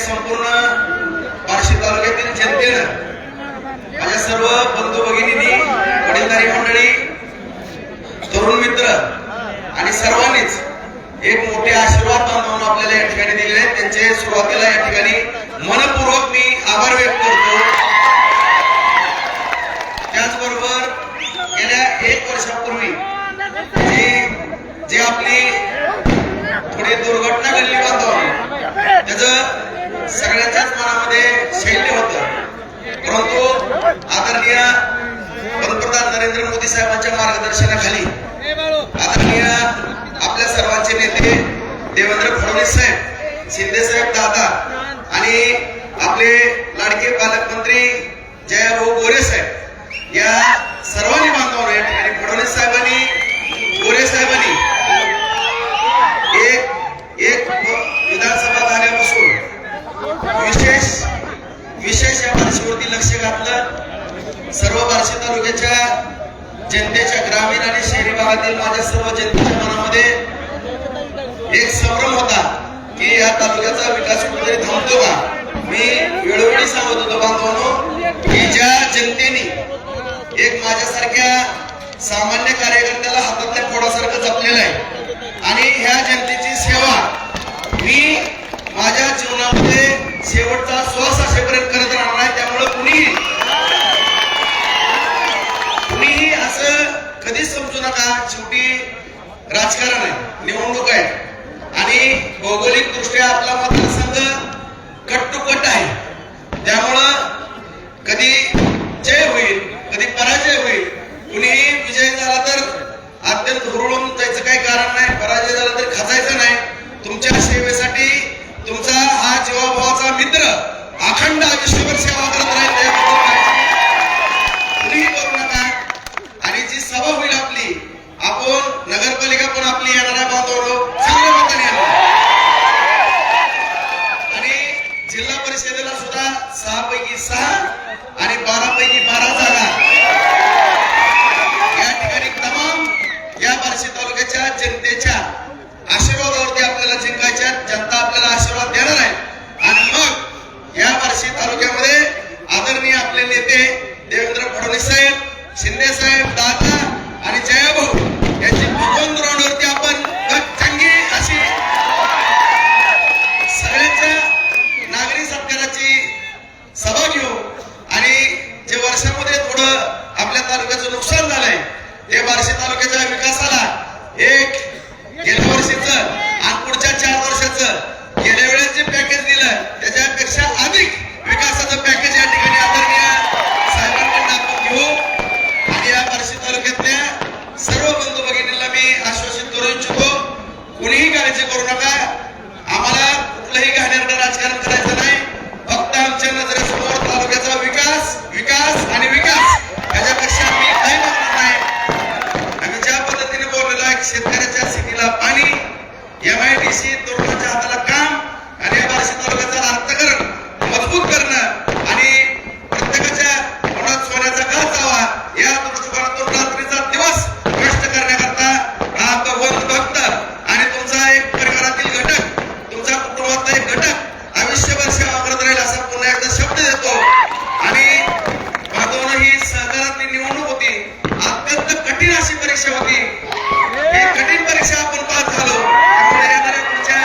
संपूर्ण बार्शी तालुक्यातील जनतेनं, माझ्या सर्व बंधू भगिनींनी, वडीलधारी मंडळी, तरुण मित्र आणि सर्वांनीच एक मोठे आशीर्वाद बांधून आपल्याला या ठिकाणी दिलेले आहेत. त्यांचे सुरुवातीला या ठिकाणी मनपूर्वक मी आभार व्यक्त करतो. त्याचबरोबर गेल्या 1 वर्षापूर्वी जी आपली थोडी दुर्घटना घडली बांधवांनी, त्याचं सगळ्यांच्याच मनामध्ये शैल्य होतं. परंतु आदरणीय पंतप्रधान नरेंद्र मोदी साहेबांच्या मार्गदर्शनाखाली आदरणीय आपल्या सर्वांचे नेते देवेंद्र फडणवीस साहेब, शिंदे साहेब दादा आणि आपले लाडके पालकमंत्री जयभाऊ गोरे साहेब, या सर्वांनी बांधवांना या ठिकाणी फडणवीस साहेबांनी, गोरे साहेबांनी एक विधानसभा झाल्यापासून विशेष या बार्शीवरती लक्ष घातलं. सर्व बार्शी तालुक्याच्या जनतेच्या, ग्रामीण आणि शहरी भागातील माझ्या सर्व जनतेच्या मनामध्ये एक संभ्रम होता की या तालुक्याचा विकास कुठेतरी थांबतो का. मी वेळोवेळी सांगत होतो बांधवांनो की ज्या जनतेने एक माझ्यासारख्या सामान्य कार्यकर्त्याला हातातल्या फोडासारखं जपलेलं आहे आणि ह्या जनतेची सेवा मी माझ्या जीवनामध्ये शेवटचा श्वास असेपर्यंत करत राहणार आहे. त्यामुळे कुणीही असं कधीच समजू नका. शेवटी राजकारण आहे, निवडणूक आहे आणि भौगोलिक दृष्ट्या आपला मतदारसंघ कट टू कट आहे. त्यामुळं कधी जय होईल, कधी पराजय होईल. कुणीही विजय झाला तर अत्यंत हुरळून जायचं काही कारण नाही, पराजय झाला तर खचायचं नाही. तुमच्या सेवेसाठी तुमचा हा जीवाभावाचा मित्र अखंड आयुष्यभर सेवा करत राहील. कुणीही करू नका. आणि जी सभा होईल आपली, आपण नगरपालिका पण आपली येणार आहे बांधवलो, चांगल्या मताने येणार. आणि जिल्हा परिषदेला सुद्धा 6 पैकी 6 आणि 12 पैकी 12 जागा या ठिकाणी तमाम या बार्शी तालुक्याच्या जनतेच्या आशीर्वादावरती आपल्याला जिंकायच्या. जनता आपल्याला आशीर्वाद देणार आहे आणि मग या बार्शी तालुक्यामध्ये आदरणीय आपले नेते देवेंद्र फडणवीस साहेब, शिंदे साहेब, दादा आणि जयभाऊ यांची भगवान ग्राउंडवरती आपण चंगी अशी सगळ्यांच्या नागरी सत्काराची सभा घेऊ. आणि जे वर्षामध्ये थोडं आपल्या तालुक्याचं नुकसान झालंय ते बार्शी तालुक्याच्या विकासाला एक गेल्या वर्षीचं आणि पुढच्या 4 वर्षाचं गेल्या वेळेस जे पॅकेज दिलं त्याच्यापेक्षा अधिक विकासाचं पॅकेज या ठिकाणी आदरणीय साहेबांकडून आपण घेऊ. आणि या बार्शी तालुक्यातल्या सर्व बंधू भगिनींना मी आश्वासित करू इच्छितो, कुणीही काळजी करू नका. आम्हाला कुठलंही घाणेरडं राजकारण करायचं नाही. फक्त आमच्या नजरेसमोर तालुक्याचा विकास, विकास आणि विकास, याच्यापेक्षा मी काही मागणार नाही. आम्ही ज्या पद्धतीने बोललेलो आहे, शेतकऱ्याच्या शेतीला पाणी, MIDC, तरुणाच्या हाताला काम आणि या बार्शी तालुक्याचं अर्थकारण मजबूत करणं आणि प्रत्येकाच्या मनात सोन्याचा घास जावा या दृष्टिकोनातून रात्रीचा दिवस कष्ट करण्याकरता हा भक्त आणि तुमचा एक परिवारातील घटक, तुमच्या कुटुंबातला एक घटक आयुष्यभर सेवा करत राहील असा पुन्हा एकदा शब्द देतो. आणि बांधवांनो, ही सहकारातली निवडणूक होती, अत्यंत कठीण अशी परीक्षा होती. ही कठीण परीक्षा आपण पास झालो. त्यामुळे येणाऱ्या पुढच्या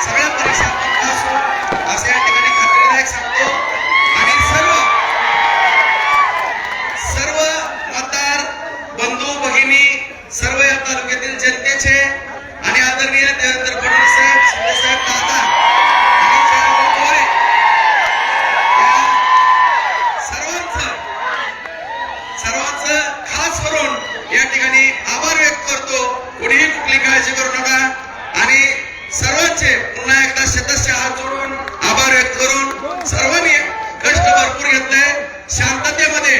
सगळ्या परीक्षा आपण पास होऊ असं या ठिकाणी खात्रीदायक सांगतो. आणि सर्व मतदार बंधू भगिनी, सर्व या तालुक्यातील जनतेचे आणि आदरणीय देवेंद्र फडणवीस साहेब, शिंदे साहेब दादा आणि जयभाऊ गोरे सर्वांचं खास करून या ठिकाणी आभार व्यक्त करतो. कोणीही कुठली काळजी करू नका. आणि सर्वांचे पुन्हा एकदा शतस्य हात जोडून आभार व्यक्त करून सर्वांनी कष्ट भरपूर घेतलंय. शांततेमध्ये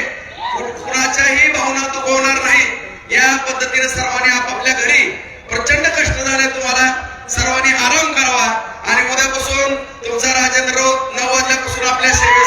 कुणाच्याही भावना दुखवणार नाही या पद्धतीने सर्वांनी आपापल्या घरी, प्रचंड कष्ट झाले तुम्हाला, सर्वांनी आराम करावा. आणि उद्यापासून तुमचा राजेंद्र 9 वाजल्यापासून आपल्या सेवेत